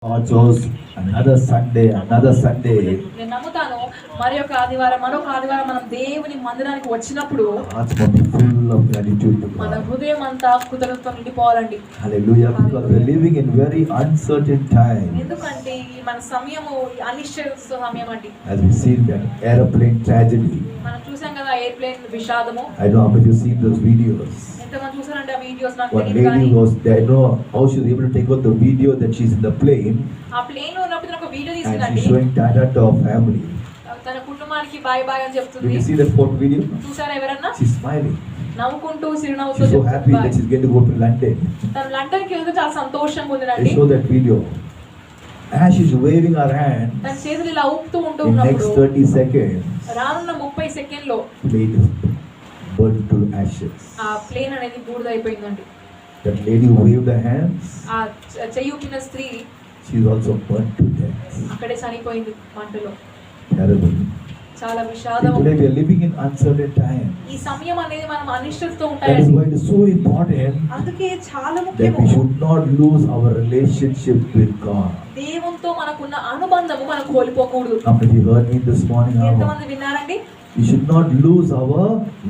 God chose another Sunday. నేను నమ్ముతాను మరి ఒక ఆదివారం మరొక ఆదివారం మనం దేవుని మందిరానికి వచ్చినప్పుడు Hearts must be full of gratitude to మన God. హృదయం అంతా కృతజ్ఞతతో నిండిపోవాలండి. Hallelujah. Because we are living in very uncertain time. ఎందుకంటే ఈ మన సమయము అనిశ్చిత సమయం అండి. As we see that airplane tragedy. మనం చూసాం కదా airplane విషాదము. I don't know how many of you seen those videos. ఎంతమంది చూసారంటే ఆ వీడియోస్ నాకు One తెలియదు కానీ lady was there. I know how she was able to take out the video that she's in the plane ఆ plane లో ఉన్నప్పుడు ఒక video and తీసుకుందండి. she's showing Tata to her family. తన కుటుంబానికి బాయ్ బాయ్ అని Did చెప్తుంది. you see that photo video? చూసారా ఎవరన్నా? She's smiling. నవ్వుకుంటూ చిరునవ్వుతో She's so happy that చెప్తుంది. she's going to go to London. తను లండన్ కి వెళ్తే చాలా సంతోషంగా They ఉందండి. show that video. As she's waving her hand, తన చేతులు ఇలా ఊపుతూ ఉంటూ in next ఉన్నప్పుడు 30 seconds, రానున్న 30 సెకండ్లో plane is burned to ashes. ఆ ప్లేన్ అనేది బూడిదైపోయిందండి. That lady waved her hands. ఆ చెయ్యి ఊపిన స్త్రీ She's also burnt to death. అక్కడే చనిపోయింది మంటలో. Terrible. చాలా See, విషాదం. today we are living in uncertain times. ఈ సమయం అనేది మనం అనిశ్చితతో That is ఉంటాయండి. why it is so important అందుకే చాలా that ముఖ్యము we should not lose our relationship with God. దేవునితో మనకున్న అనుబంధము మనం కోల్పోకూడదు. How many of you heard me this morning? ఎంతమంది విన్నారండి? We should not lose our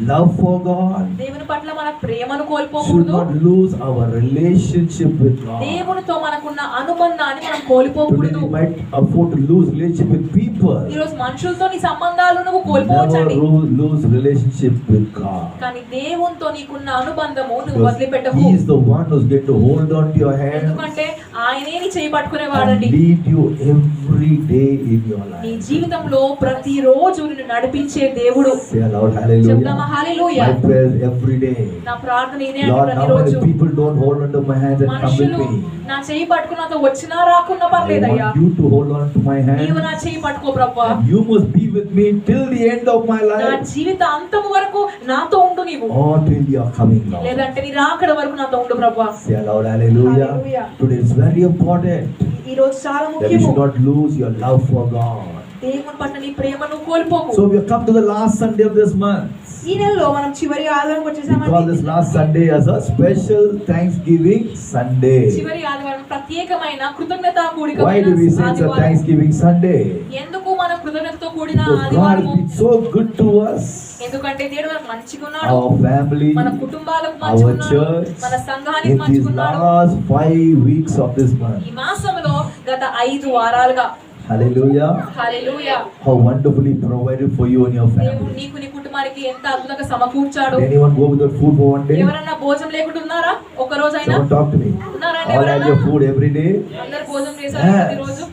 love for God. దేవుని పట్ల మన ప్రేమను Should కోల్పోకూడదు. not lose our relationship with God. దేవునితో మనకున్న అనుబంధాన్ని మనం Today కోల్పోకూడదు. you might afford to lose relationship with people. ఈ రోజు మనుషులతో నీ సంబంధాలు నువ్వు Never కోల్పోవచ్చండి. lose relationship with God. కానీ దేవునితో నీకున్న అనుబంధము నువ్వు Because వదిలిపెట్టకు. He is the one who's going to hold on to your hand ఎందుకంటే ఆయనే నీ చేయి and పట్టుకునేవాడండి. lead you every day in your నీ life. జీవితంలో ప్రతిరోజు నిన్ను నడిపించే దేవుడు. Say aloud, చెప్దామా hallelujah. Hallelujah. My prayer every day. నా ప్రార్థన ఇదే Lord, అండి now ప్రతిరోజు. many people don't hold on to my hand and come with మనుషులు me. నా చేయి పట్టుకున్నంత వచ్చినా రాకున్నా I పర్లేదయ్యా. want you to hold on to my నీవు hand. నా చేయి పట్టుకో ప్రభువా. And you must be with me till the end of my నా life. జీవిత అంతము వరకు నాతో ఉండు నీవు. Or till you are coming, Lord. లేదంటే నీ రాకడ వరకు నాతో ఉండు ప్రభువా. Say aloud, hallelujah. Hallelujah. Today is very important ఈ రోజు చాలా that you ముఖ్యము. should not lose your love for God. దేవుని పట్ల నీ ప్రేమను కోల్పోకు. So we have come to the last Sunday of this month. ఈ నెలలో మనం చివరి ఆదివారం We call వచ్చేసామండి. this last Sunday as a special Thanksgiving Sunday. చివరి ఆదివారం ప్రత్యేకమైన కృతజ్ఞతా కూడిక. Why do we say it's a Thanksgiving Sunday? ఎందుకు మన కృతజ్ఞతతో కూడిన Because God has ఆదివారము? been so good to us, ఎందుకంటే దేవుడు మనకు మంచిగా ఉన్నాడు. our family, మన కుటుంబాలకు our మంచిగా ఉన్నాడు. church. మన సంఘానికి In these మంచిగా ఉన్నాడు. last 5 weeks of this month. ఈ మాసంలో గత 5 వారాలుగా Hallelujah. Hallelujah. How wonderfully provided for you and your దేవుడు family. నీకు నీ కుటుంబానికి ఎంత అద్భుతంగా సమకూర్చాడు. Did anyone go without food for one day? ఎవరన్నా భోజనం లేకుండా ఉన్నారా ఒక రోజైనా? Someone talk to me. ఉన్నారండి All had ఎవరన్నా? your food every day? అందరూ భోజనం చేశారు Yes. ప్రతిరోజు.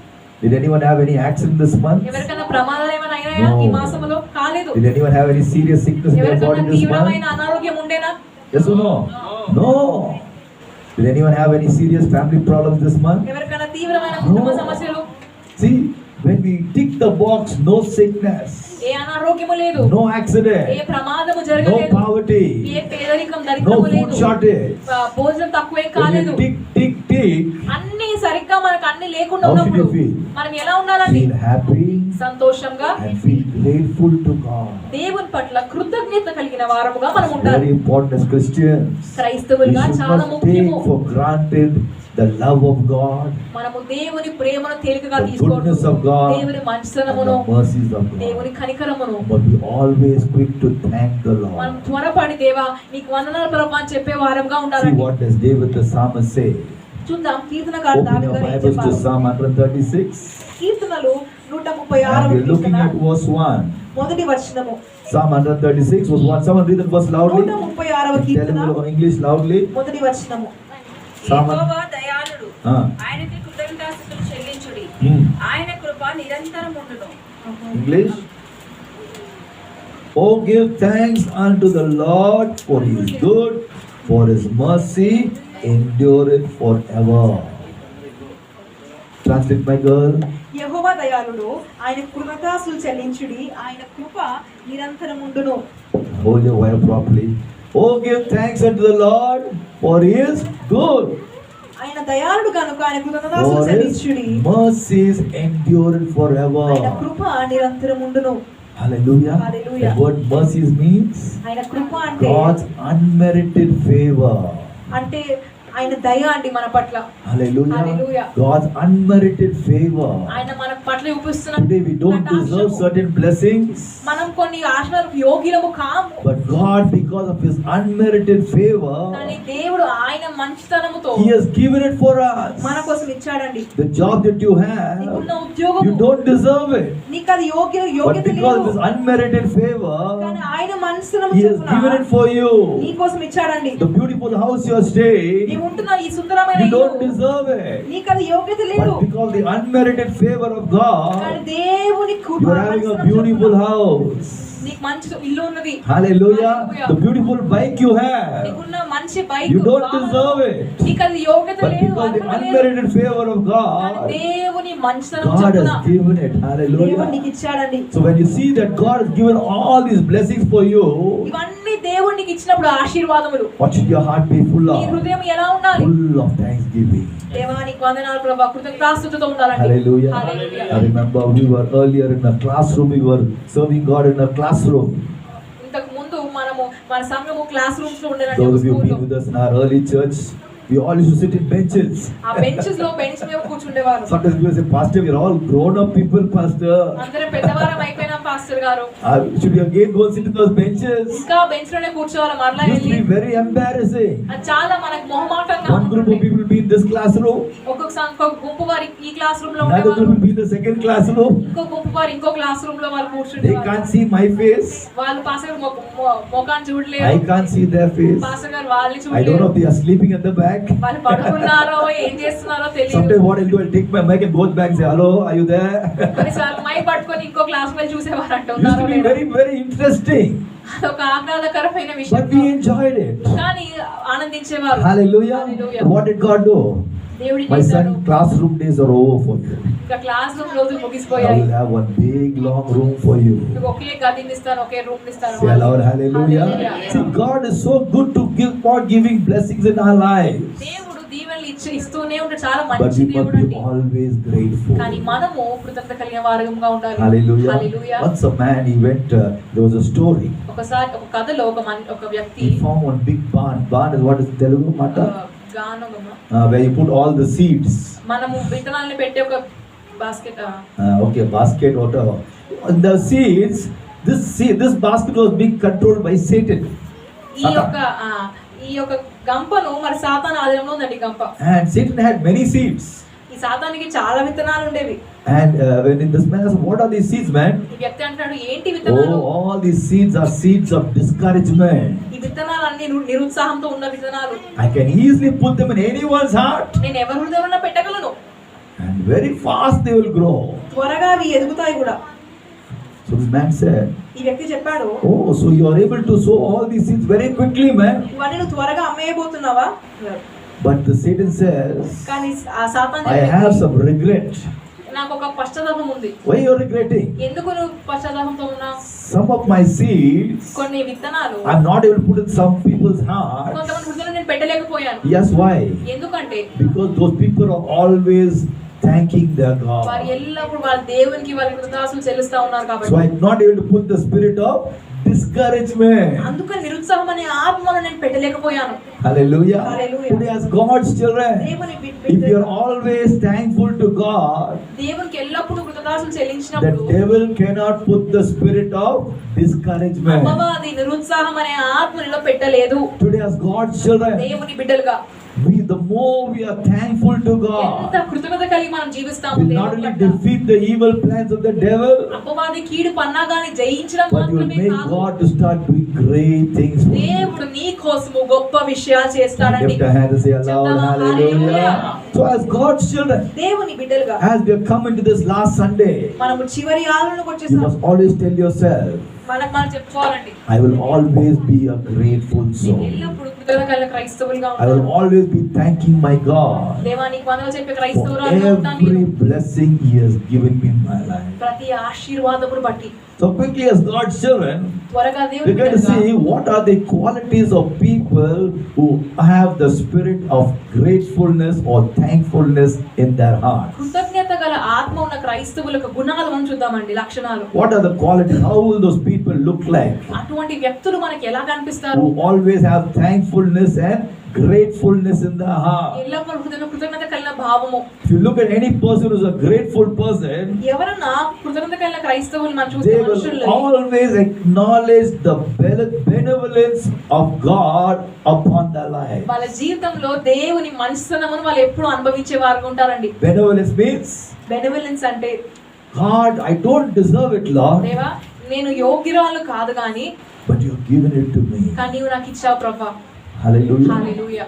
Did anyone have any accident this month? ఎవరికైనా ప్రమాదాలు ఏమైనా అయినాయా No. ఈ మాసంలో? కాలేదు. Did anyone have any serious sickness in their ఎవరికైనా body this తీవ్రమైన month? అనారోగ్యం ఉండేనా? Yes or no? No. Did anyone have any serious family problems this month? ఎవరికైనా తీవ్రమైన కుటుంబ No. సమస్యలు? See, when we tick the box, no sickness, ఏ అనారోగ్యము లేదు. no ఏ accident, ప్రమాదము no జరగలేదు. poverty, ఏ పేదరికం no దరిద్రము food లేదు. shortage. భోజనం తక్కువేం When కాలేదు. we tick, అన్ని సరిగ్గా మనకు అన్ని లేకుండా How should ఉన్నప్పుడు you feel? మనం ఎలా ఉండాలండి? feel happy సంతోషంగా and feel grateful to God. దేవుని పట్ల కృతజ్ఞత కలిగిన వారముగా మనం It's ఉండాలి. very important as Christians. We క్రైస్తవులుగా should చాలా not ముఖ్యము. take for granted the love of God, మనము దేవుని ప్రేమను తేలికగా the తీసుకోవద్దు. goodness of God, దేవుని and మంచితనమును, the mercies of God. దేవుని కనికరమును But be always quick to thank the మనం Lord. త్వరపడి దేవా నీకు వందనాలు ప్రభు అని చెప్పే వారంగా See ఉండాలండి. what does David the psalmist say. చూద్దాం కీర్తనకారుడు Open దావీదు your గారు ఏం Bibles to చెప్పారు. Psalm 136. కీర్తనలు And 136వ we're looking Keerthana at verse 1. మొదటి వచనము. Psalm 136 verse 1. Someone read that verse loudly. 136వ Tell Keerthana him in English loudly. మొదటి వచనము. Psalm- యెహోవా దయాళుడు, Ah. ఆయనకి కృతజ్ఞతాస్తుతులు చెల్లించుడి. Hmm. ఆయన కృప నిరంతరం ఉండును. English. Oh, give thanks unto the Lord, for He is good, for His mercy endureth forever. Translate, my girl. యెహోవా దయాళుడు, ఆయన కృతజ్ఞతాస్తుతులు చెల్లించుడి, ఆయన కృప నిరంతరం ఉండును. Hold your wire properly. Oh, give thanks unto the Lord, for He is good, ఆయన దయాళుడు కనుక ఆయన కృతజ్ఞతాస్తుతులు for His చెల్లించుడి, mercies endureth forever. ఆయన కృప నిరంతరం ఉండును. Hallelujah. Hallelujah. The word mercies means ఆయన కృప అంటే God's unmerited favor. అంటే ఆయన దయ అండి మన పట్ల. Hallelujah. Hallelujah. God's unmerited favor. ఆయన మన పట్ల చూపిస్తున్న Today we don't deserve certain blessings, మనం కొన్ని ఆశీర్వాదాలకు యోగ్యులము కాము. but God, because of His unmerited favor, కానీ దేవుడు ఆయన మంచితనముతో He has given it for us. మన కోసం ఇచ్చాడండి. The job that you have, నీకున్న ఉద్యోగము you don't deserve it, నీకు అది but యోగ్యత because of లేదు. His unmerited favor, కానీ ఆయన మంచితనము He has given it చొప్పున for you. నీ కోసం ఇచ్చాడండి. The beautiful house you are staying, నీవు ఉంటున్న ఈ సుందరమైన you ఇల్లు don't deserve it, నీకు అది యోగ్యత లేదు. but because of the unmerited favor of కానీ God, దేవుని కృప you are having a beautiful house. నీకు మంచి ఇల్లు ఉన్నది. Hallelujah. Hallelujah. The beautiful bike you have, నీకున్న మంచి bike you don't deserve it, నీకు అది యోగ్యత but లేదు, because of the అర్హత లేదు. unmerited favor of కానీ God, దేవుని మంచితనం God చొప్పున has given it. దేవుడు Hallelujah. నీకు ఇచ్చాడండి. So when you see that God has given all these blessings for you, ఇవన్నీ దేవుడు నీకు ఇచ్చినప్పుడు ఆశీర్వాదములు what should your heart be full నీ of? హృదయం ఎలా ఉండాలి? Full of thanksgiving. దేవా నీకు వందనాలు ప్రభువా, కృతజ్ఞతాస్తుతితో ఉండాలండి. Hallelujah. Hallelujah. I remember we were earlier in a classroom, we were serving God in a classroom. ఇంతకు ముందు మనము మన సంఘము క్లాస్ రూమ్స్ లో ఉండేనండి. Those ఒక of you స్కూల్లో. been with us in our early church, we all used to sit in benches. ఆ benches లో బెంచ్ మీద కూర్చుండేవారు. Sometimes people say, Pastor, we are all grown up people, Pastor. అందరం పెద్దవారం అయిపోయినాం pastor గారు. Should we again go and sit in those benches? ఇంకా bench లోనే కూర్చోవాలి మరలా It used to వెళ్ళి. be very embarrassing. అది చాలా మనకు మొహమాటంగా One group of ఉంటుంది. people be in this classroom, ఒక్కొక్క గుంపు వారు ఈ క్లాస్ రూమ్ లో another group ఉండేవారు. will be in the second classroom. ఇంకో గుంపు వారు ఇంకో క్లాస్ రూమ్ లో వాళ్ళు They కూర్చుండేవారు. can't see my face. వాళ్ళు పాస్టర్ గారు ముఖాన్ని చూడలేరు. I can't see their face. Pastor గారు వాళ్ళని I don't know చూడలేరు. if they are sleeping at the back. వాళ్ళు పడుకున్నారో ఏం చేస్తున్నారో తెలియదు. Sometimes what I'll do, I'll take my mic and both back and say, hello, are you there? కొన్నిసార్లు mic పట్టుకొని ఇంకో క్లాస్ వెళ్ళి చూసేవారు It used to అంటున్నారు. be very, very interesting. అదొక ఆహ్లాదకరమైన But విషయం. we enjoyed it. కానీ ఆనందించేవారు. Hallelujah. Hallelujah. What did God do? దేవుడి My చేశాడు. son, classroom days are over for you. ఇంకా క్లాస్ రూమ్ రోజులు I ముగిసిపోయాయి. will have one big long room for you. మీకు ఒకే గదిని ఇస్తాను, ఒకే రూమ్ ఇస్తాను. Say aloud, hallelujah. Hallelujah. See, God is so good to give, God giving blessings in our lives. దేవుడు దీవెనలు ఇస్తూనే ఉంటాడు. చాలా But మంచి we must దేవుడు be అండి. always grateful. కానీ మనము కృతజ్ఞత కలిగిన వారంగా ఉండాలి. Hallelujah. Hallelujah. Once a man, he went, there was a story. ఒకసారి ఒక కథలో ఒక వ్యక్తి He found one big barn. Barn is what is Telugu mata? గానమమ్మ, Where you put all the seeds. మనము విత్తనాలను పెట్టే ఒక basket. Okay, basket, whatever. The seeds, this basket was being controlled by Satan. ఈ యొక్క గంపను మరి సాతాను ఆధీనంలో ఉందండి గంప. And Satan had many seeds. ఈ సాతానికి చాలా విత్తనాలు ఉండేవి. And when this man asked, what are these seeds, man? ఈ వ్యక్తి అంటున్నాడు, ఏంటి విత్తనాలు? Oh, all these seeds are seeds of discouragement. ఈ విత్తనాలు అన్ని నిరుత్సాహంతో ఉన్న విత్తనాలు. I can easily put them in anyone's heart. నేను ఎవరి హృదయంలో పెట్టగలను. And very fast they will grow. త్వరగా అవి ఎదుగుతాయి కూడా. So this man said, ఈ వ్యక్తి చెప్పాడు, oh, so you are able to sow all these seeds very quickly, man. ఇవన్నీ నువ్వు త్వరగా అమ్మేయబోతున్నావా? But the Satan says, కానీ ఆ సాతాను I have some regret. నాకు ఒక పశ్చాత్తాపం ఉంది. Why you are regretting? ఎందుకు నువ్వు పశ్చాత్తాపంతో ఉన్నావు? Some of my seeds, కొన్ని విత్తనాలు I'm not able to put in some people's heart. కొంతమంది హృదయంలో నేను పెట్టలేకపోయాను. Yes, why? ఎందుకంటే Because those people are always thanking their వారు God. ఎల్లప్పుడు వాళ్ళ దేవునికి వాళ్ళ కృతజ్ఞతలు చెల్లిస్తా ఉన్నారు So కాబట్టి. I'm not able to put the spirit of discouragement. అందుకని నిరుత్సాహం అనే ఆత్మను నేను పెట్టలేకపోయాను. Hallelujah. Hallelujah. Today as God's children, దేవుని if you are always thankful to God, దేవునికి ఎల్లప్పుడు కృతజ్ఞతలు the చెల్లించినప్పుడు devil cannot put the spirit of discouragement. అపవాది నిరుత్సాహం అనే ఆత్మలో పెట్టలేదు. Today as God's children, దేవుని బిడ్డలుగా the more we are thankful to God, ఎంత కృతజ్ఞత కలిగి మనం జీవిస్తాము will not దేవుని only పట్ల. defeat the evil plans of the devil, అపవాది కీడు పన్నాగాని జయించడం but you will మాత్రమే make కాదు, God to start doing great things for you. దేవుడు నీ కోసము గొప్ప విషయాలు చేస్తాడండి. Lift a hand and say aloud, hallelujah. So as God's children, దేవుని బిడ్డలుగా as we have come into this last Sunday, మనము చివరి ఆలోచనకు you వచ్చేసాం. must always tell yourself, మనం చెప్పుకోవాలండి, I will always be a grateful నేను soul. ఎల్లప్పుడు కృతజ్ఞత కలిగిన క్రైస్తవులుగా I will ఉంటాను. always be thanking my God దేవా నీకు వందనాలు చెప్పే for క్రైస్తవురాలుగా ఉంటాను every నేను. blessing He has given me in my life. ప్రతి ఆశీర్వాదమును బట్టి So quickly as God's children, త్వరగా we're దేవుని going to బిడ్డలుగా see what are the qualities of people who have the spirit of gratefulness or thankfulness in their heart. కృతజ్ఞత గల ఆత్మ ఉన్న క్రైస్తవులకు గుణాలు మనం చూద్దామండి, లక్షణాలు. What are the qualities? How will those people look like? అటువంటి వ్యక్తులు మనకి ఎలా కనిపిస్తారు? Who always have thankfulness and gratefulness in the heart. ఎల్లప్పుడూ హృదయంలో కృతజ్ఞత కలిగిన భావము. If you look at any person who's a grateful person, ఎవరన్నా కృతజ్ఞత కలిగిన క్రైస్తవులు మనం చూస్తే they will మనుషుల్లో always acknowledge the benevolence of God upon their life. వాళ్ళ జీవితంలో దేవుని మంచితనమును వాళ్ళు ఎప్పుడు అనుభవించే వారుగా ఉంటారండి. Benevolence means, బెనెవలెన్స్ అంటే God, I don't deserve it, Lord, దేవా నేను యోగ్యురాలు కాదు కానీ but you've given it to me. కానీ నీవు నాకు ఇచ్చావు ప్రభా. Hallelujah. హల్లెలూయా.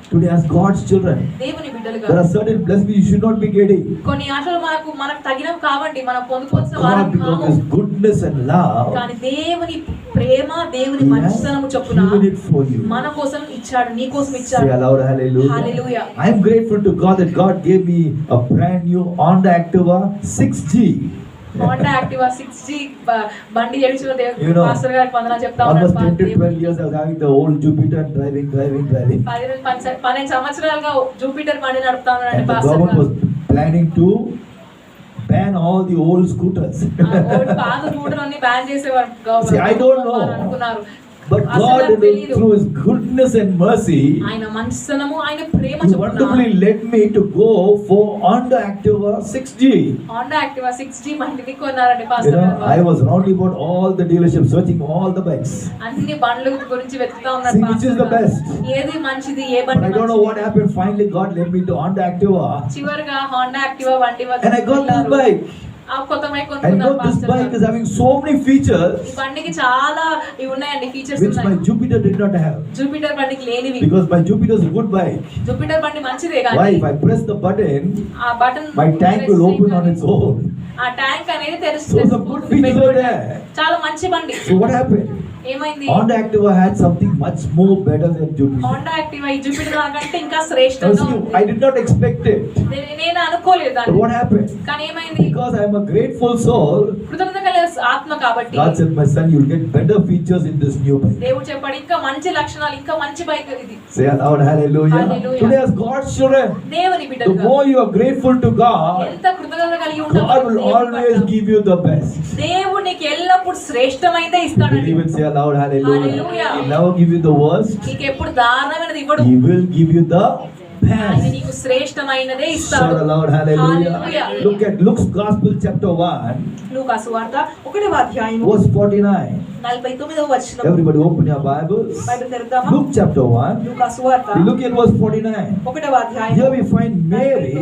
Today, as God's children, దేవుని బిడ్డలుగా there are certain blessings you should not be getting. కొన్ని ఆశలు మనకు తగినవి కావండి, మనం పొందుకోవాల్సిన వారం God, because of కాము. His goodness and love, కానీ దేవుని ప్రేమ, దేవుని He has మంచితనము చొప్పున given it for you. మన కోసం ఇచ్చాడు, నీ కోసం Say ఇచ్చాడు. aloud, hallelujah. Hallelujah. I am grateful to God that God gave me a brand new Honda Activa 6G. Honda Activa 6G బండి ఎడిచిన You దేవుడు know, పాస్టర్ గారికి వందనాలు చెప్తా Almost 10 to ఉన్నాను. 12 years I was having the old Jupiter driving. 12 సంవత్సరాలుగా Jupiter బండి నడుపుతా ఉన్నాడు And the pastor government was గారు. planning to ban all the old scooters. పాత స్కూటర్ అన్ని బ్యాన్ చేసేవారు See, I don't know. అనుకున్నారు. But అసలు God, నాకు తెలీదు. through His goodness and mercy, ఆయన మంచితనము, ఆయన ప్రేమ He చొప్పున wonderfully led me to go for Honda Activa 6G. Honda Activa 6G బండిని కొన్నారండి You పాస్టర్ know, I గారు. was rounding about all the dealerships, searching all the bikes. అన్ని బండ్ల గురించి వెతుకుతా ఉన్నారు See, which is the pastor గారు. best? ఏది మంచిది, ఏ But బండి I don't know what మంచిది? happened. Finally, God led me to Honda Activa. చివరిగా హోండా యాక్టివా బండి వద్ద And I got this వెళ్ళారు. bike. ఆ కొత్త బైక్ And కొనుక్కున్నారు now this పాస్టర్ bike గారు. is having so many features ఈ బండికి చాలా ఇవి ఉన్నాయండి, ఫీచర్స్ which my ఉన్నాయి. Jupiter did not have. Jupiter బండికి లేనివి. Because my Jupiter is a good bike. Jupiter బండి మంచిదే Why? కానీ If I press the button, ఆ button my tank will open on its own. ఆ ట్యాంక్ అనేది So some good features are there. చాలా మంచి బండి. So what happened? ఏమైంది? Honda Activa had something much more better than Jupiter. Honda Activa ఈ Jupiter నాకంటే ఇంకా Now శ్రేష్టంగా see, ఉంది. I did not expect it. నేను అనుకోలేదు But దాన్ని. what happened? కానీ ఏమైంది? Because I am a grateful soul, కృతజ్ఞత కలిగిన ఆత్మ కాబట్టి God said, my son, you'll get better features in this new bike. దేవుడు చెప్పాడు ఇంకా మంచి లక్షణాలు, ఇంకా మంచి బైక్ ఇది. Say aloud, hallelujah. Hallelujah. Today as God's children, దేవుని the బిడ్డలుగా more you are grateful to God, ఎంత కృతజ్ఞత కలిగి God ఉంటామో will దేవుని always పట్ల. give you the best. దేవుడు నీకు ఎల్లప్పుడు శ్రేష్టమైనదే ఇస్తాడండి. Believe it, say aloud, hallelujah. Hallelujah. He'll never give you the worst. నీకు ఎప్పుడు దారుణమైనది ఇవ్వడు. He will give you the ఆయన best. నీకు శ్రేష్టమైనదే Shout ఇస్తాడు. aloud, hallelujah. Hallelujah. Look at Luke's Gospel chapter 1, లూకా సువార్త 1వ అధ్యాయం verse 49. 49వ వచనం. Everybody open your Bibles. Bible తెరుద్దామా? Luke chapter 1. లూకా సువార్త We look at verse 49. 1వ అధ్యాయం. Here we find Mary,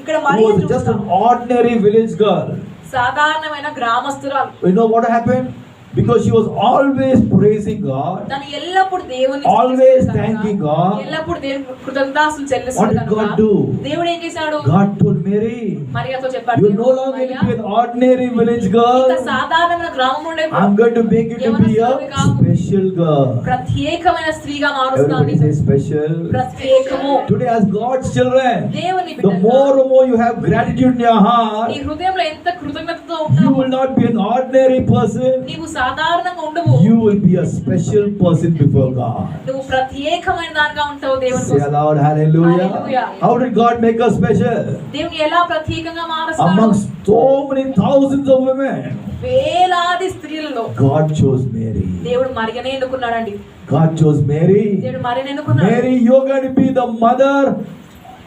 ఇక్కడ who Maria was just an చూస్తాం. ordinary village girl. సాధారణమైన గ్రామస్తురాలు. You know what happened? Because she was always praising God. తను ఎల్లప్పుడు దేవుని Always thanking God. ఎల్లప్పుడు దేవుని కృతజ్ఞతాస్తులు What చెల్లిస్తాడు did God కనుక do? దేవుడు ఏం చేశాడు? God told Mary, మరియతో చెప్పాడు, you no longer will be an ordinary village girl. ఇంకా సాధారణమైన గ్రామం ఉండే I'm going to make you to be a special girl. ప్రత్యేకమైన స్త్రీగా Everybody మారుస్తాను. say special. ప్రత్యేకము. Today as God's children, దేవుని the more బిడ్డలుగా and more you have gratitude in your heart, నీ హృదయంలో ఎంత కృతజ్ఞతతో you ఉంటావో will not be an ordinary person. నీవు సాధారణంగా ఉండవు. You will be a special person before God. నువ్వు ప్రత్యేకమైన దానిగా ఉంటావు దేవుని Say కోసం. aloud, hallelujah. Hallelujah. How did God make us special? దేవుని ఎలా ప్రత్యేకంగా మారుస్తాడు? Amongst so many thousands of women, వేలాది స్త్రీలలో God chose Mary. దేవుడు మరియనే ఎన్నుకున్నాడండి. God chose Mary. దేవుడు మరియనే ఎన్నుకున్నాడు. Mary, you're going to be the mother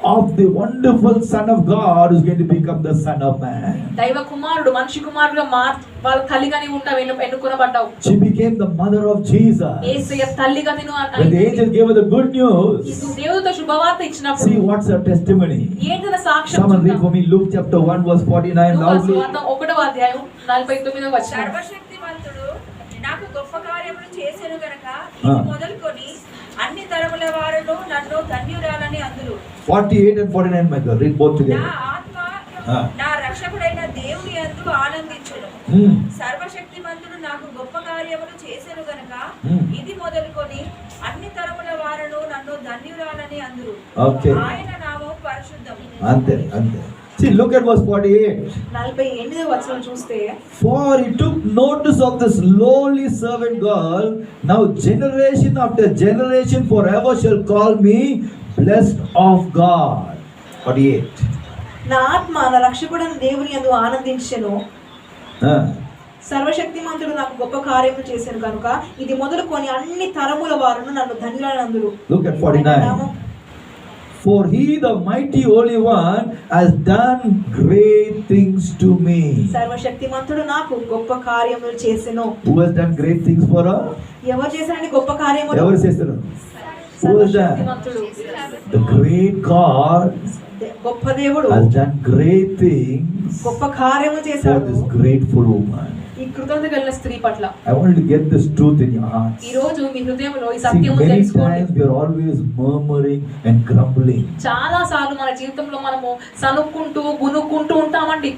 of the wonderful Son of God who's going to become the Son of Man. దైవ కుమారుడు, మనిషి కుమారుడుగా వాళ్ళ తల్లిగానే ఉంటావు, ఎన్నుకునబడ్డావు. She became the mother of Jesus. యేసయ్య తల్లిగా నేను When the angel gave her the good news, దేవుడితో శుభవార్త ఇచ్చినప్పుడు see what's her testimony. ఏంటన్న సాక్ష్యం Someone read for చూద్దాం. me Luke chapter 1 verse 49 లూకా loudly. సువార్త 1వ అధ్యాయం 49వ వచనం. సర్వశక్తిమంతుడు నాకు గొప్ప కార్యములు చేసెను గనక ఆ. ఇది మొదలుకొని అన్ని తరముల వారును నన్ను ధన్యురాలని అందురు. 48 and 49, my girl. Read both నా together. ఆత్మ ఆ. నా రక్షకుడైన దేవుని యందు ఆనందించును. Hmm. సర్వశక్తిమంతుడు నాకు గొప్ప కార్యములు చేసెను గనక Hmm. ఇది మొదలుకొని అన్ని తరముల వారును నన్ను ధన్యురాలని అందురు. Okay. ఆయన నామం పరిశుద్ధము. Ante. See, look at verse 48. 48వ వచనం చూస్తే, For he took notice of this lowly servant girl. Now generation after generation forever shall call me blessed of God. 48. నా ఆత్మ నా రక్షకుడైన దేవుని యందు ఆనందించెను. సర్వశక్తిమంతుడు నాకు గొప్ప కార్యము చేశాను కనుక ఇది మొదలుకొని అన్ని తరముల వారును నన్ను ధన్యులనందురు. Look at 49. For he, the mighty Holy One, has done great things to me. సర్వశక్తిమంతుడు నాకు గొప్ప కార్యములు చేసెను. Who has done great things for us? ఎవరు చేశారండి గొప్ప కార్యములు? ఎవరు చేస్తారు? Who has done? సర్వశక్తిమంతుడు. The great God గొప్ప దేవుడు has done great things గొప్ప కార్యము for చేశాడు this grateful woman. ఈ కృతజ్ఞత కలిగిన స్త్రీ పట్ల I want you to get this truth in your hearts. ఈ రోజు మీ హృదయంలో ఈ See, సత్యము many తెలుసుకోండి. times we are always murmuring and grumbling. చాలా సార్లు మన జీవితంలో మనము సనుక్కుంటూ గునుక్కుంటూ ఉంటామండి.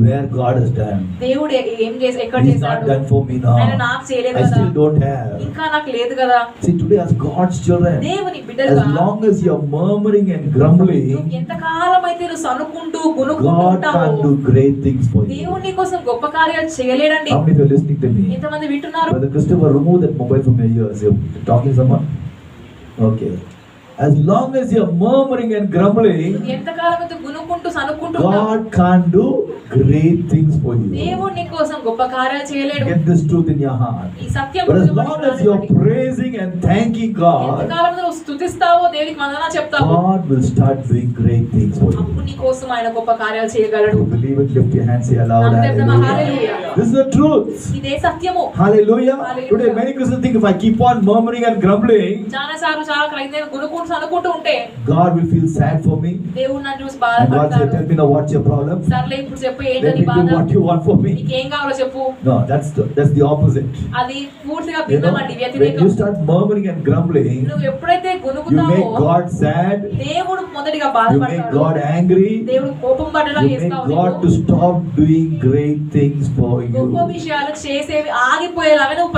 Where God has done. దేవుడు ఏం చేసి ఎక్కడ He's not చేశాడు? done for me ఆయన now. నాకు చేయలేదు I కదా, still don't have. ఇంకా నాకు లేదు కదా. See, today as God's children, దేవుని as బిడ్డలుగా long as you are murmuring and grumbling, నువ్వు ఎంతకాలం అయితే నువ్వు సనుక్కుంటూ గునుక్కుంటూ God ఉంటావో can do great things for you. దేవుడు నీ కోసం గొప్ప కార్యాలు చేయలేడండి. How many of you are listening to me? ఎంతమంది వింటున్నారు? Brother Christopher, remove that mobile from your ears. You're talking to someone? Okay. As long as you're murmuring and grumbling, నువ్వు ఎంతకాలం అయితే గునుక్కుంటూ సనుక్కుంటూ ఉంటావో God can't do great things for you. దేవుడు నీ కోసం గొప్ప కార్యాలు చేయలేడు. Get this truth in your heart. ఈ సత్యం But as గురించి long as you're praising and thanking God, ఎంతకాలం నువ్వు స్తుతిస్తావో దేవునికి వందనాలు చెప్తావు, God will start doing great things for you. అప్పుడు నీ కోసం ఆయన గొప్ప కార్యాలు చేయగలడు. You believe it? Lift your hands, say aloud, Hallelujah. hallelujah. This is the truth. ఇదే సత్యము. Hallelujah. Hallelujah. Today many Christians think if I keep on murmuring and grumbling, చాలా సార్లు చాలా క్రైస్తవులు గునుక్కుంటూ సనుక్కుంటూ ఉంటే God will feel sad for me. దేవుడు నన్ను చూసి And God say, బాధపడతాడు. tell me now what's your problem? సర్లే ఇప్పుడు చెప్పు Let ఏంటని me do బాధ, what you want for me. నీకేం కావాలో చెప్పు. No, that's the opposite. అది పూర్తిగా You know, భిన్నమండి, when వ్యతిరేకం. you start murmuring and grumbling, నువ్వు ఎప్పుడైతే you గునుకుతావో make God sad. దేవుడు మొదటిగా You make బాధపడతాడు. God angry. దేవుడు కోపం పడేలా You make చేస్తావు. God to stop doing great things for గొప్ప you. విషయాలు చేసేవి ఆగిపోయేలాగా నువ్వు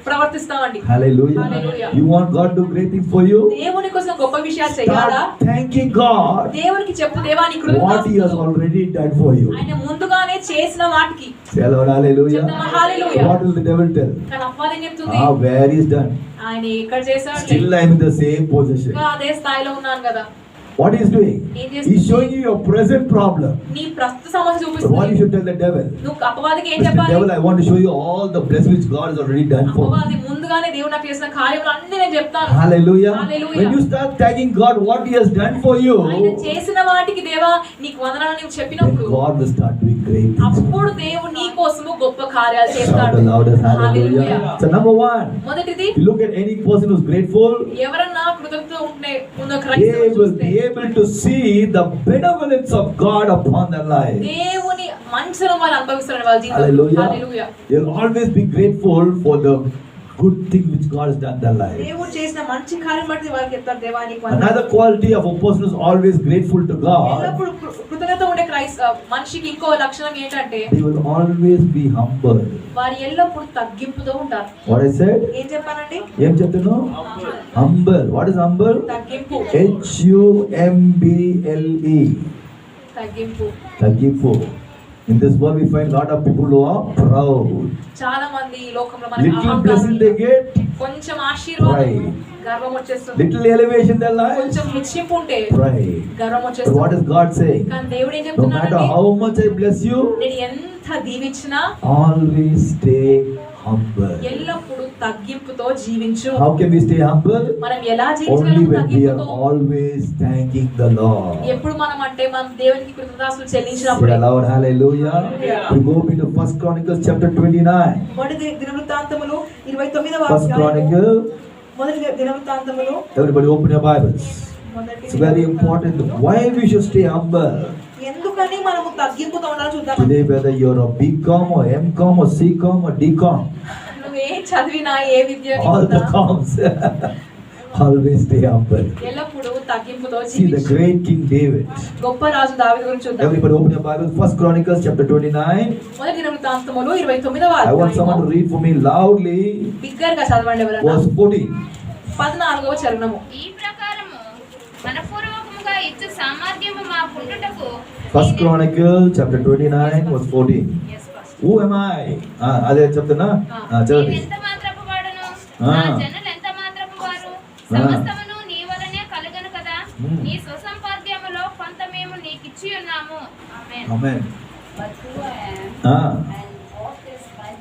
ప్రవర్తిస్తావండి. Hallelujah. Hallelujah. You want God to do great things for you? దేవుని కోసం గొప్ప విషయాలు చేయాలా? Start thanking God దేవునికి చెప్పు, దేవా నీ what He has కృతజ్ఞతలు. already done for you. ఆయన ముందుగానే చేసిన వాటికి Say Lord, hallelujah. చెప్తామా hallelujah? What will the devil tell? కానీ అపవాదం చెప్తుంది, Where is done? ఆయన ఎక్కడ చేశాడు? Still I am in the same position. ఇంకా అదే స్థాయిలో ఉన్నాను కదా. What he is doing? ఏం చేస్తుంది? He's showing you your present problem. నీ ప్రస్తుత సమస్య But what you చూపిస్తుంది. should tell the devil? నువ్వు అపవాదికి ఏం Mr. చెప్పాలి? Devil, I want to show you all the blessings which God has already done for me. అపవాది ముందుగానే దేవుడు నాకు చేసిన కార్యములు అన్ని నేను చెప్తాను. Hallelujah. Hallelujah. When you start thanking God what He has done for you, ఆయన చేసిన వాటికి దేవా నీకు వందనాలు నీవు then చెప్పినప్పుడు God will start doing great things. అప్పుడు దేవుడు నీ కోసము గొప్ప కార్యాలు Shout చేస్తాడు. the loudest hallelujah. Hallelujah. So number one, మొదటిది, if you look at any person who's grateful, ఎవరన్నా కృతజ్ఞత ఉంటే ఉన్న they క్రైస్తవులు will చూస్తే be able to see the benevolence of God upon their life. దేవుని మంచిని వాళ్ళు అనుభవిస్తారు వాళ్ళ జీవితంలో. Hallelujah. Hallelujah. You'll always be grateful for the good thing which God has done in their life. దేవుడు చేసిన మంచి కార్యం బట్టి వాళ్ళకి చెప్తారు, దేవా నీకు వందనాలు. Another quality of a person who's always grateful to God, ఎల్లప్పుడు కృతజ్ఞత ఉండే మనిషికి ఇంకో లక్షణం ఏంటంటే they will always be humble. వారు ఎల్లప్పుడు తగ్గింపుతో ఉంటారు. What I said? ఏం చెప్పానండి? Em cheptano? Humble. What is humble? తగ్గింపు, HUMBLE. తగ్గింపు. Taggipu. In this world we find lot of people who are proud. చాలా మంది ఈ లోకంలో మనకి Little blessing they get, కొంచెం ఆశీర్వాదం Pride. గర్వం వచ్చేస్తుంది. little elevation in their lives, కొంచెం హెచ్చింపు ఉంటే pride. గర్వం But వచ్చేస్తుంది. what is God saying? కానీ దేవుడు ఏం No చెప్తున్నాడంటే, matter how much I bless you, నేను ఎంత దీవించినా always stay humble. ఎల్లప్పుడు తగ్గింపుతో జీవించు. How can we stay humble? మనం ఎలా Only జీవించగలం when we are తగ్గింపుతో? always thanking the Lord. ఎప్పుడు మనం అంటే మనం దేవునికి కృతజ్ఞతలు Say చెల్లించినప్పుడు. aloud, hallelujah. Hallelujah. We go into 1 Chronicles chapter 29. మొదటి దినవృత్తాంతములు 29వ 1 Chronicle. మొదటి దినవృత్తాంతములు Everybody open your Bibles. మొదటి It's very important. Why we should stay humble? ఎందుకని మనము తగ్గింపుతో ఉండాలో చూద్దాం. Today whether you're a BCom or MCom or CCom or DCom, నువ్వు ఏ చదివినా ఏ విద్య all the coms, always stay humble. ఎల్లప్పుడు తగ్గింపుతో See the జీవించు. great King David. గొప్ప రాజు దావీదు గురించి చూద్దాం. Everybody open your Bibles. 1 Chronicles chapter 29. మొదటి దినవృత్తాంతములు 29వ I want someone to అధ్యాయము. read for me loudly. బిగ్గరగా చదవండి ఎవరన్నా. Verse 14. 14వ చరణము. ఈ ప్రకారము మనపూర్వకముగా ఇచ్చు సామర్థ్యము మా పుట్టుటకు 1 Chronicle chapter 29 verse 14. Who am I? అదే చెప్తున్నా చదవండి. ఎంత మాత్రపు వాడును ఆ. నా జనులు ఎంత మాత్రపు వారు సమస్తమును నీ వలనే కలుగను కదా నీ స్వసంపాద్యములో కొంత మేము నీకిచ్చి ఉన్నాము ఆమేన్. Amen. But who I am Ah. and what is my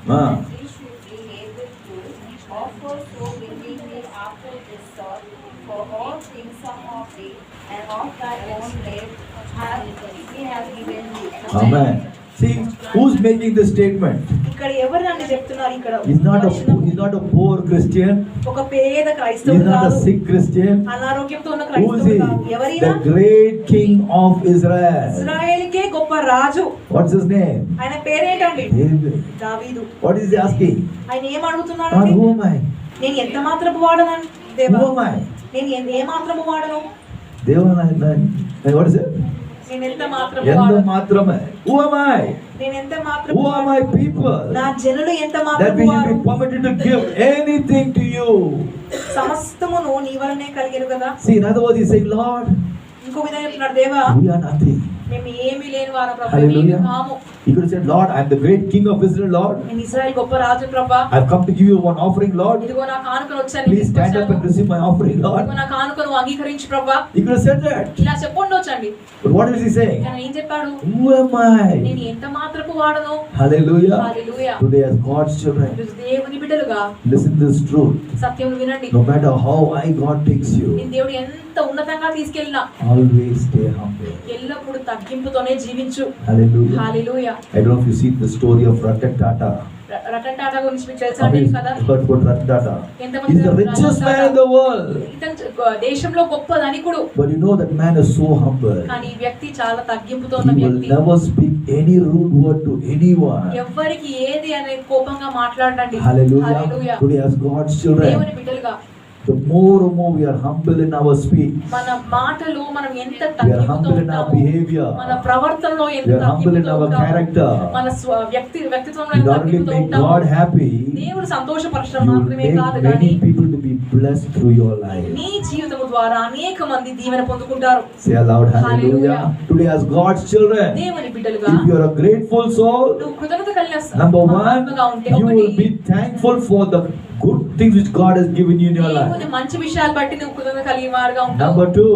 Ah. and we should be able to offer so willingly after this sort, for all things are of thee, and of thy own life we have given thee. Amen. See, who's making this statement? ఇక్కడ ఎవరు నన్ను చెప్తున్నారు ఇక్కడ? He's not a poor Christian. ఒక పేద He's క్రైస్తవుడు not a కాదు, sick Christian. అనారోగ్యంతో ఉన్న Who is క్రైస్తవుడు he? కాదు. ఎవరైనా The great King of Israel. ఇశ్రాయేలుకే గొప్ప రాజు. What's his name? ఆయన పేరేంటండి? David. దావీదు. What is he asking? ఆయన ఏం God, అడుగుతున్నాడండి? who am I? నేను ఎంత మాత్రపు వాడను దేవా? Who am I? నేను ఏ మాత్రము వాడను? What is it? నేను ఎంత మాత్రము ఎంత వాడను? మాత్రమే. Who am I? నేను ఎంత Who మాత్రము are my వాడను? people? నా జనులు ఎంత That మాత్రము we should వారు? be permitted to give anything to you. సమస్తమును నీ వలనే కలిగెను కదా. See, in other words, he's saying, Lord, ఇంకో విధంగా చెప్తున్నాడు, దేవా we are nothing. మేము ఏమీ లేని వారు ప్రభు, Hallelujah. నీవు కాము. He could have said, Lord, I'm the great King of Israel, Lord. నేను ఇశ్రాయేలు గొప్ప రాజు ప్రభా, I've come to give you one offering, Lord. ఇదిగో నా కానుకలు వచ్చాను, Please stand up and receive my offering, Lord. ఇదిగో నా కానుకను అంగీకరించు ప్రభా. He could have said that. ఇలా చెప్పండొచ్చండి. But what is he saying? కానీ ఏం చెప్పాడు? Who am I? నేను ఎంత మాత్రపు వాడను? Hallelujah. హల్లెలూయా. Today, as God's children, ఈరోజు దేవుని బిడ్డలుగా listen to this truth. సత్యం వినండి. No matter how high God takes you, నేను దేవుడు ఎంత ఉన్నతంగా తీసుకెళ్ళినా always stay humble. ఎల్లప్పుడూ తగ్గింపుతోనే జీవించు. Hallelujah. Hallelujah. I don't know if you see the story of Ratan Tata. Ratan Tata గురించి మీకు తెలుసా How many కదా? heard about Ratan Tata? ఎంతమంది He's the richest man in the world. ఇతను దేశంలో గొప్ప ధనికుడు, But you know that man is so humble. కానీ ఈ వ్యక్తి చాలా తగ్గింపుతో ఉన్న He will వ్యక్తి. never speak any rude word to anyone. ఎవ్వరికి ఏది అనేది కోపంగా మాట్లాడండి. Hallelujah. Today as God's children, దేవుని బిడ్డలుగా the more and more we are humble in our speech, మన మాటలు మనం ఎంత we are తగ్గింపుతో humble in our ఉంటామో, behavior, మన ప్రవర్తనలో ఎంత we are humble in తగ్గింపుతో our ఉంటామో, character. మన వ్యక్తిత్వంలో We ఎంత not only తగ్గింపుతో make ఉంటామో, God happy, దేవుడు సంతోషపరచడం you will మాత్రమే make కాదు కానీ many people to be blessed through your life. నీ జీవితం ద్వారా అనేక మంది దీవెన పొందుకుంటారు. Say aloud, hallelujah. Hallelujah. Today as God's children, దేవుని బిడ్డలుగా if you are a grateful soul, నువ్వు కృతజ్ఞత కలిగిన number one, ఆత్మగా ఉంటే you ఒకటి, will be thankful for the good things which God has given you in your దేవుని life. మంచి విషయాలు బట్టి నువ్వు కృతజ్ఞత కలిగిన వారుగా ఉంటావు. Number two,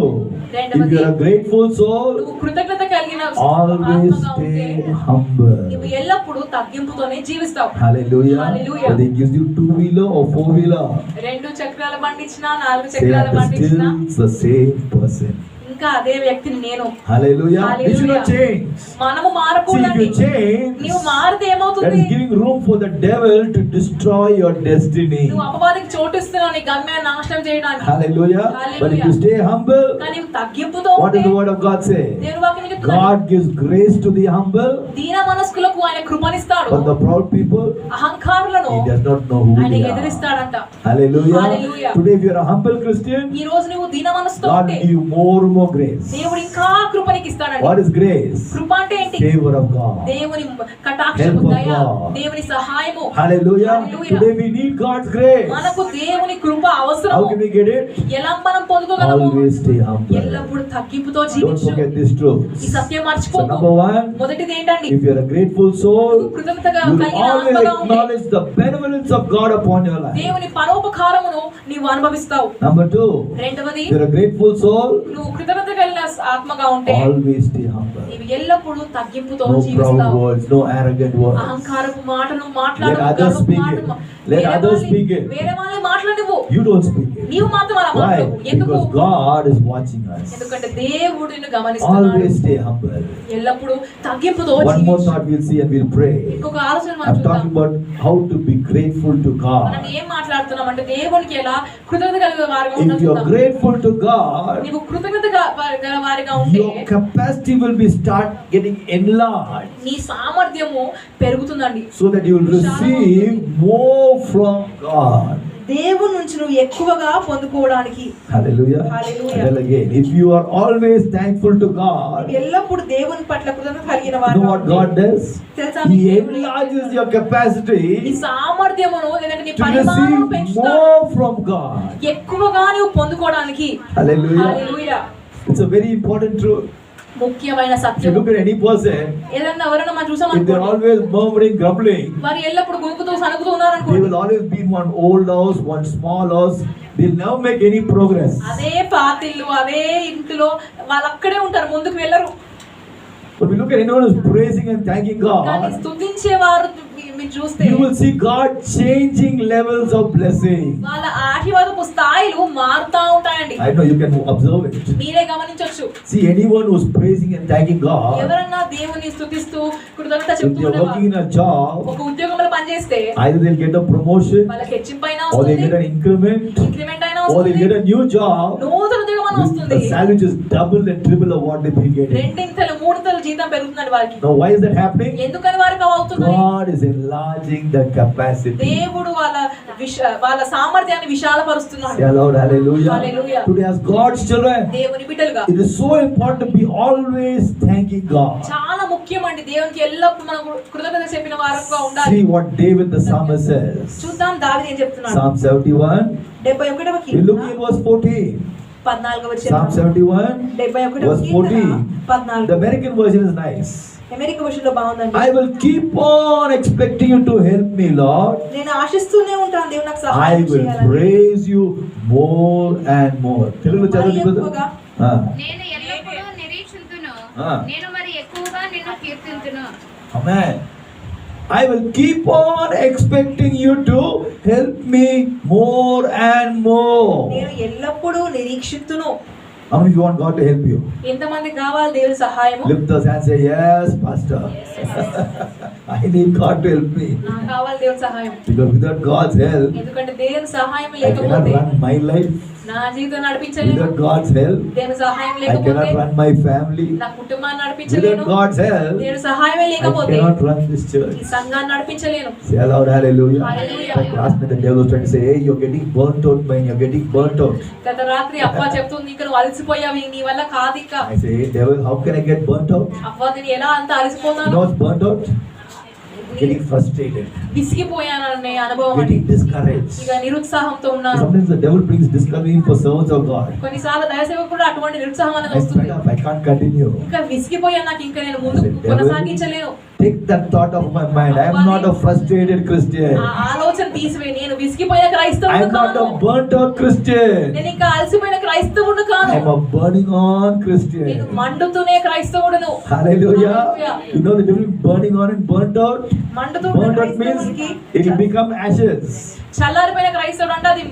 if you are a grateful soul, నువ్వు కృతజ్ఞత కలిగిన always ఆత్మగా ఉంటే stay humble. నువ్వు ఎల్లప్పుడూ తగ్గింపుతోనే జీవిస్తావు. Hallelujah. Hallelujah. Whether he gives you 2-wheeler or 4-wheeler, రెండు చక్రాల బండి ఇచ్చినా, నాలుగు say చక్రాల that బండి is ఇచ్చినా still the same person. ఇంకా అదే వ్యక్తిని నేను. Hallelujah. We should not Hallelujah. change. మనము See, if మారకూడదండి. you change, నువ్వు మారితే that ఏమవుతుంది? is giving room for the devil to destroy your destiny. నువ్వు అపవాదికి చోటిస్తున్నావు నీ గమ్యాన్ని నాశనం చేయడానికి. Hallelujah. Hallelujah. But if you stay humble, కానీ నువ్వు తగ్గింపుతో what ఉంటే does the word of God say? దేవుని వాక్యం చెప్తుంది, God gives grace to the humble, దీన మనస్కులకు ఆయన కృపనిస్తాడు, but the proud people, అహంకారులను he does not know who ఆయన they are. ఎదిరిస్తాడంట. Hallelujah. Hallelujah. Today, if you are a humble Christian, ఈ రోజు నువ్వు దీన మనసుతో God ఉంటే will give you more and more grace. దేవుడు ఇంకా కృపనికి ఇస్తాడండి. What is grace? కృప అంటే ఏంటి? Favor of God. దేవుని కటాక్షము, Help of దయ, God. దేవుని సహాయము. Hallelujah. Hallelujah. Today we need God's grace. మనకు దేవుని కృప How అవసరము. can we get it? ఎలా మనం పొందుకోగలము? Always stay humble. ఎల్లప్పుడూ తగ్గింపుతో Don't జీవించు. forget this truth. ఈ సత్యం So మర్చిపోకు. number one, మొదటిది ఏంటండి? if you are a grateful soul, కృతజ్ఞతగా you will కలిగిన always ఆత్మగా ఉంటే acknowledge the benevolence of God upon your life. దేవుని పరోపకారమును నీవు అనుభవిస్తావు. Number two, రెండవది, if you are a grateful soul, నువ్వు కృతజ్ఞత కలిగిన ఆత్మగా ఉంటే always stay humble. నీవు ఎల్లప్పుడూ తగ్గింపుతో No proud జీవిస్తావు. words, no arrogant words. అహంకారపు మాటలు మాట్లాడు, Let others speak it. Let others speak it. వేరే వాళ్ళని మాట్లాడవు. You don't speak it. నీవు మాత్రం అలా Why? మాట్లాడు. ఎందుకు? Because God is watching us. ఎందుకంటే దేవుడు నిన్ను గమనిస్తున్నాడు. Always stay humble. ఎల్లప్పుడూ తగ్గింపుతో One more జీవించు. thought we'll see and we'll pray. ఇంకొక ఆలోచన మనం I'm చూద్దాం. talking about how to be grateful to మనం God. ఏం మాట్లాడుతున్నాం అంటే దేవునికి ఎలా కృతజ్ఞత కలిగే వారిగా If you're ఉండాలి. grateful to God, నీవు కృతజ్ఞత గల వారిగా ఉంటే your capacity will be start getting enlarged, నీ సామర్థ్యము పెరుగుతుందండి. so that you will receive more from God. దేవుని నుంచి నువ్వు ఎక్కువగా పొందుకోవడానికి. Hallelujah. Hallelujah. Tell again. If you are always thankful to God, ఎల్లప్పుడు దేవుని పట్ల కృతజ్ఞత కలిగిన you know వారిగా what ఉంటే God does? తెలుసా He నీకు దేవుడు enlarges your capacity నీ సామర్థ్యమును లేదంటే నీ to పరిమాణం receive పెంచుతాడు. more from God. ఎక్కువగా నువ్వు పొందుకోవడానికి. Hallelujah. Hallelujah. It's a very important truth. ముఖ్యమైన If you Satyam. look at any person, ఏదన్నా ఎవరైనా మనం if they're చూసామనుకో, always murmuring, grumbling, వారు ఎల్లప్పుడు గుంకుతూ సనుకుతూ ఉన్నారనుకో, they will always be in one old house, one small house. They'll never make any progress. అదే పాతిల్లు అదే ఇంటిలో వాళ్ళు అక్కడే ఉంటారు, ముందుకు వెళ్ళరు. But we look at anyone who's praising and thanking కానీ God, స్తుతించే వారు మీరు చూస్తే you will see God changing levels of blessing. వాళ్ళ ఆశీర్వాదపు స్థాయిలు మారుతా ఉంటాయండి. I know you can observe it. మీరే గమనించొచ్చు. See, anyone who's praising and thanking God, ఎవరన్నా దేవుని స్తుతిస్తూ కృతజ్ఞత if చెప్తూ they are working in a job, ఒక ఉద్యోగంలో పనిచేస్తే either they'll get a promotion, వాళ్ళకి హెచ్చింపు అయినా or they'll వస్తుంది, get an increment, ఇంక్రిమెంట్ అయినా or they'll వస్తుంది, get a new job. నూతన ఉద్యోగం అయినా వస్తుంది. The salary is double and triple of what they've been getting. రెండింతలు మూడింతలు జీతం పెరుగుతుందండి వారికి. Now, why is that happening? ఎందుకని వారికి అవి అవుతున్నాయి? God is enlarging the capacity. దేవుడు వాళ్ళ సామర్థ్యాన్ని విశాలపరుస్తున్నాడు. Say aloud, hallelujah. Hallelujah. Today, as God's children, దేవుని బిడ్డలుగా it is so important to be always thanking God. చాలా ముఖ్యమండి దేవునికి ఎల్లప్పుడూ మనం కృతజ్ఞత చెప్పిన వారంగా ఉండాలి. See what David the psalmist says. చూద్దాం దావీదు ఏం చెప్తున్నాడు. Psalm 71. 71వ We look at verse 14. 14వ వచనం. Psalm 71, 71వ verse కీర్తన 14. 14. The American version is nice. America వర్షన్లో బాగుందండి. I will keep on expecting you to help me, Lord. నేను ఆశిస్తూనే ఉంటాను దేవుడు నాకు I సహాయం will చేయాలని. praise you more and more. తెలుగులో చదవండి brother. ఎక్కువగా. నేను ఎల్లప్పుడూ నిరీక్షింతును ఆ. నేను మరి ఎక్కువగా నిన్ను కీర్తింతును. Amen. I will keep on expecting you to help me more and more. నేను ఎల్లప్పుడూ నిరీక్షిస్తును. How many of you want God to help you? ఎంతమంది కావాలి దేవుని సహాయము? Lift those hands and say, yes, Pastor. I need God to help me. నాకు కావాలి దేవుని సహాయం. Because without God's help, ఎందుకంటే దేవుని సహాయం I cannot లేకపోతే run my life. నా జీవితం నడిపించలేను. Without God's help, దేవుని సహాయం I లేకపోతే cannot run my family. నా కుటుంబాన్ని Without నడిపించలేను. God's help, దేవుని సహాయమే I లేకపోతే cannot run this ఈ church. సంఘాన్ని నడిపించలేను. Say aloud, hallelujah. Hallelujah. Like last night the devil was trying to say, hey, you're getting burnt out, man. You're getting burnt out. గత రాత్రి అవ్వ చెప్తుంది ఇంకా నువ్వు అలసిపోయావు నీ వల్ల కాదు ఇంకా. I say, hey, devil, how can I get burnt out? అవ్వ నేను ఎలా అంత You అలసిపోతాను, know what's burnt out? Getting frustrated, విసిగిపోయాను అనే అనుభవం అండి. getting discouraged. ఇక నిరుత్సాహంతో ఉన్నాను. Sometimes the devil brings discouragement for servants of God. కొన్నిసార్లు దైవసేవకు కూడా అటువంటి నిరుత్సాహం అనేది I'm వస్తుంది. fed up, I can't continue. ఇంకా విసిగిపోయాను, నాకు ఇంకా నేను ముందు కొనసాగించలేను. Take that thought of my mind. I am not a frustrated Christian. ఆ ఆలోచన తీసివే, నేను విసిగిపోయిన I క్రైస్తవుడు am not కాను. a burnt out Christian. నేను ఇంకా అలసిపోయిన క్రైస్తవుడు I కాను. am a burning on నేను Christian. మండుతూనే క్రైస్తవుడును. Hallelujah. Hallelujah. You know the difference between burning on and burnt out? మండుతూ Burnt out means it will become ashes. చల్లారిపోయిన క్రైస్తవుడు అంటే అది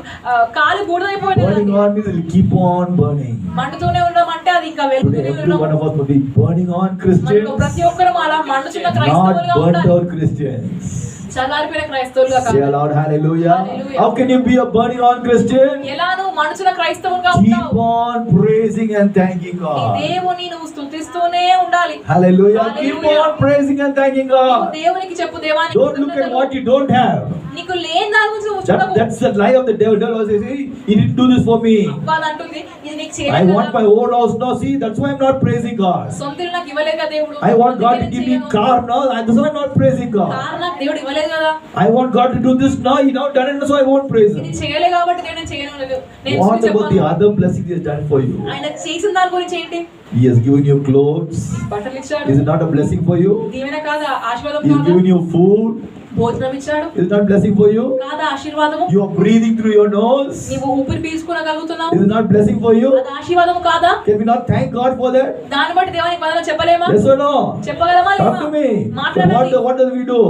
కాలి బూడిదైపోయింది. Burning on means it will keep on burning. మండుతూనే ఉన్నామంటే అది ఇంకా Today వెలుగుతూనే every one ఉన్నాం. of us will be burning on మనకు Christians, ప్రతి ఒక్కరు అలా మండుచున్న not క్రైస్తవులుగా burnt ఉండాలి. out Christians. చల్లారిపోయిన క్రైస్తవులుగా Say కాదు. aloud, hallelujah. Hallelujah. How can you be a burning on Christian? ఎలా నువ్వు మండుచున్న క్రైస్తవులుగా Keep ఉంటావు? on praising and thanking నీ God. దేవుని నువ్వు స్తుతిస్తూనే ఉండాలి. Hallelujah. Keep Hallelujah. on praising and thanking నువ్వు God. దేవునికి చెప్పు, దేవానికి Don't look at కృతజ్ఞతలు. what you don't have. నీకు లేని దాని గురించి నువ్వు చూడకు. That's the lie of the devil. Devil always says, "Hey, he didn't do this for me. వాళ్ళు అంటుంది ఇది నీకు I చేయలేదు want my కదా. own house now. See, that's why I'm not praising God. సొంత ఇల్లు నాకు ఇవ్వలేదు కదా దేవుడు. I want God to అందుకే give నేను me చేయను. car now. And that's why I'm not praising God. Car నాకు దేవుడు ఇవ్వలేదు కదా. I want God to do this now. He now done it, so I won't praise ఇది Him. చేయలే కాబట్టి నేను చేయను లేదు. నేను What చూసి about the చెప్పాను. other blessings He has done for you? ఆయన చేసిన దాని గురించి ఏంటి? He has given you clothes. బట్టలు ఇచ్చాడు. Is it not a blessing for you? దీవెన కాదా? ఆశీర్వాదం He has కాదా? given you food. భోజనం ఇచ్చాడు. Is it not blessing for you? కాదా ఆశీర్వాదము? You are breathing through your nose. నీవు ఊపిరి పీల్చుకోగలుగుతున్నావు. Is it not blessing for you? అది ఆశీర్వాదము కాదా? Can we not thank God for that? దాన్ని బట్టి దేవునికి బదులు చెప్పలేమా? Yes or no? చెప్పగలమా Talk Lema? to me. So మాట్లాడండి. what does we do?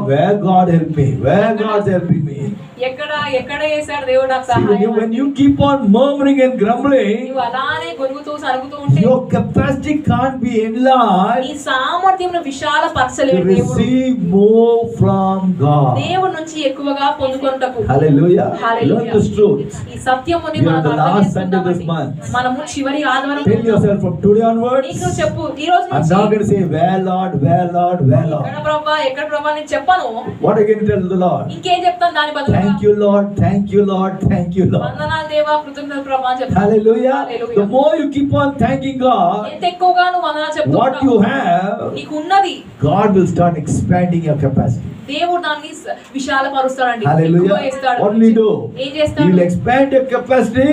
Where God help me? Where God's helping me? ఎక్కడ చేశాడు దేవుడు నాకు See, when సహాయం? you keep on murmuring and grumbling, నువ్వు అలానే గొనుగుతూ సరుగుతూ ఉంటే your capacity can't be నీ enlarged సామర్థ్యం విశాల to పరచలేడు దేవుడు. receive more from God. దేవుడి నుంచి ఎక్కువగా పొందుకొనుటకు. Hallelujah. Hallelujah. Learn this truth. ఈ సత్యముని We are మనకు the అర్థం last Sunday this చేసుకుందామండి. month. మనము చివరి ఆదివారం Tell yourself from today onwards, నీకు చెప్పు ఈ రోజు I'm నుంచి not going to say, where Lord, where Lord, where Lord. ఎక్కడ ప్రభా నేను చెప్పను. What are you going to tell the Lord? ఇంకేం చెప్తాను దాని బదులుగా? Thank you, Lord. Thank you, Lord. Thank you, Lord. వందనాలు దేవా, కృతజ్ఞతలు ప్రభా అని చెప్తాను. Hallelujah. Hallelujah. The more you keep on thanking God, ఎంత ఎక్కువగా నువ్వు వందనాలు చెప్తూ what you ఉంటావు, have, నీకు ఉన్నది God will start expanding your capacity. దేవుడు దాన్ని విశాలపరుస్తాడండి. Hallelujah. ఎక్కువ ఇస్తాడు. What will He do? ఏం He చేస్తాడు? will expand your capacity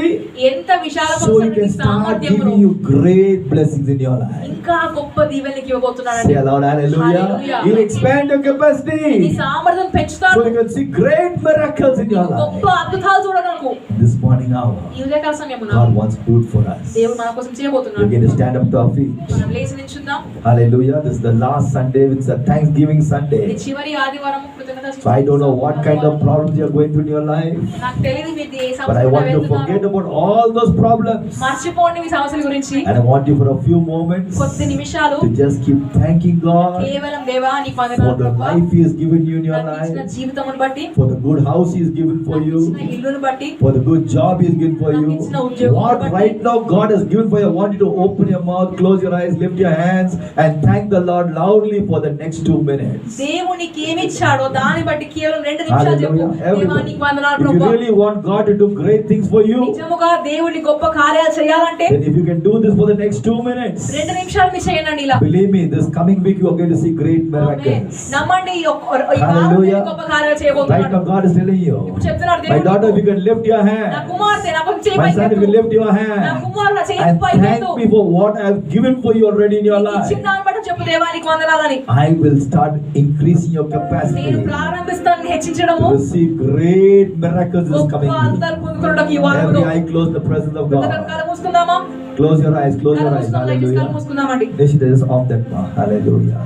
ఎంత so He విశాలపరుస్తాడు can నీ start సామర్థ్యమును. giving you great blessings in your life. ఇంకా గొప్ప దీవెనకి Say ఇవ్వబోతున్నాడండి. aloud, hallelujah. Hallelujah. He will expand your నీ capacity సామర్థ్యం so పెంచుతాడు. you can see great miracles in your గొప్ప life. అద్భుతాలు చూడడానికి. This morning hour, ఈ ఉదయకాల సమయమున God wants to do it for us. దేవుడు మన కోసం We're చేయబోతున్నాడు. going to stand up to our feet. మనం లేచి నిల్చుందాం. Hallelujah. This is the last Sunday. It's a Thanksgiving ఇది Sunday. చివరి ఆదివారం కృతజ్ఞత So I don't know what kind of problems you're going through in your life, నాకు తెలియదు మీది ఏ but I సమస్య want you to forget about all those problems. And మర్చిపోండి మీ సమస్యల గురించి. I want you for a few moments కొద్ది నిమిషాలు to just keep thanking God కేవలం దేవా నీ for వందనాలు the ప్రభువా. life He has given you in your నాకు ఇచ్చిన life, జీవితమును బట్టి, for the good house He has given for నాకు you, ఇచ్చిన ఇల్లును బట్టి, for the good job He has given for you. What right now God has given for you, I want you to open your mouth, close your eyes, lift your hands and thank the Lord loudly for the next 2 minutes. దేవునికి ఏమి ఇచ్చాడో దాన్ని బట్టి కేవలం 2 నిమిషాలు చెప్పు. Hallelujah. దేవా Everybody. నీకు వందనాలు If you ప్రభువా. really want God to do great things for you, నిజముగా దేవుని గొప్ప కార్యాలు చేయాలంటే then if you can do this for the next 2 minutes, 2 నిమిషాలు మీరు చేయండి ఇలా. believe me, this coming week you are going to see great amen. miracles. నమ్మండి ఈ వారం Hallelujah. గొప్ప కార్యాలు Right చేయబోతున్నాడు. now God is telling you, ఇప్పుడు చెప్తున్నాడు my దేవుడు. daughter, if you can lift your నా hand, కుమార్తె నా కొంచెం చేయి my son, if పైకెత్తు. you lift your నా hand కుమారుడు నా చేయి and పైకెత్తు. thank me for what I have given for you already in your నీకు life, ఇచ్చిన దాన్ని బట్టి చెప్పు దేవా నీకు వందనాలని. I will start increasing your నేను capacity ప్రారంభిస్తాను హెచ్చించడము. to receive great miracles this గొప్ప coming week. అద్భుతాలు పొందుకొనుటకు ఈ వారములో. Every eye close the presence of అందరం God. కళ్ళు మూసుకుందామా? Close your eyes, close your కళ్ళు eyes. మూసుకుందాం, దయచేసి కళ్ళు Hallelujah. మూసుకుందామండి. This is off that. Hallelujah.